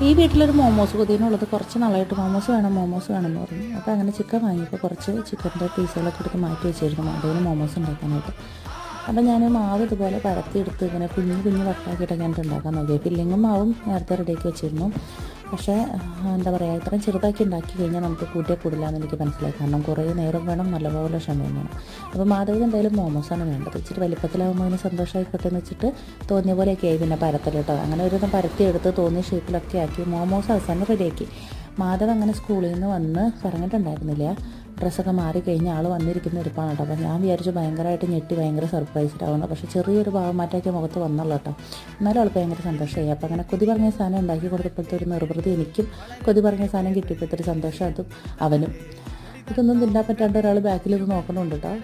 ഈ വീട്ടിലൊരു മോമോസ് കൊതിനുള്ളത് കുറച്ച് നാളായിട്ട് മോമോസ് വേണമെന്ന് പറഞ്ഞു. അപ്പോൾ അങ്ങനെ ചിക്കൻ വാങ്ങിയപ്പോൾ കുറച്ച് ചിക്കൻ്റെ പീസുകളൊക്കെ എടുത്ത് മാറ്റി വെച്ചിരുന്നു മാധവിന് മോമോസ് ഉണ്ടാക്കാനായിട്ട്. അപ്പോൾ ഞാൻ മാവ് ഇതുപോലെ പരത്തിയെടുത്ത് ഇങ്ങനെ കുഞ്ഞു കുഞ്ഞു വട്ടാക്കിയിട്ടൊക്കെ ഞാൻ ഉണ്ടാക്കാൻ നോക്കിയത്. ഫില്ലിങ്ങും മാവും നേരത്തെ റെഡിയാക്കി വെച്ചിരുന്നു. പക്ഷേ എന്താ പറയുക, ഇത്രയും ചെറുതാക്കി ഉണ്ടാക്കി കഴിഞ്ഞാൽ നമുക്ക് കൂട്ടിയാൽ കൂടില്ല എന്ന് എനിക്ക് മനസ്സിലായി. കാരണം കുറേ നേരം വേണം, നല്ലപോലെ ക്ഷമയും വേണം. അപ്പോൾ മാധവിന് എന്തായാലും മോമോസാണ് വേണ്ടത്. ഇച്ചിരി വലിപ്പത്തിലാകുമ്പോൾ അതിന് സന്തോഷമായിക്കോട്ടെ എന്ന് വെച്ചിട്ട് തോന്നിയ പോലെയൊക്കെ ആയി പിന്നെ പരത്തൽ കേട്ടോ. അങ്ങനെ ഒരു പരത്തിയെടുത്ത് തോന്നിയ ഷേപ്പിലൊക്കെ ആക്കി മോമോസ് അവസാനം റെഡിയാക്കി. മാധവ് അങ്ങനെ സ്കൂളിൽ നിന്ന് വന്ന് പറഞ്ഞിട്ടുണ്ടായിരുന്നില്ല. ഡ്രസ്സൊക്കെ മാറിക്കഴിഞ്ഞാൽ ആൾ വന്നിരിക്കുന്ന ഒരുപ്പാണ് കേട്ടോ. അപ്പോൾ ഞാൻ വിചാരിച്ചു ഭയങ്കരമായിട്ട് ഞെട്ടി ഭയങ്കര സർപ്രൈസ്ഡാവുന്നു. പക്ഷേ ചെറിയൊരു ഭാവം മാറ്റാക്കിയ മുഖത്ത് വന്നുള്ളൂ കേട്ടോ. എന്നാലും ആൾക്ക് ഭയങ്കര സന്തോഷമായി. അപ്പോൾ അങ്ങനെ കൊതി പറഞ്ഞ സാധനം ഉണ്ടാക്കി കൊടുത്തപ്പോഴത്തെ ഒരു നിർവൃതി എനിക്കും കൊതി പറഞ്ഞ സാധനം കിട്ടിയപ്പോഴത്തെ ഒരു സന്തോഷം അതും അവനും. ഇതൊന്നും തിന്നാൻ പറ്റാണ്ട് ഒരാൾ ബാക്കിൽ ഇത് നോക്കണമുണ്ട് കേട്ടോ.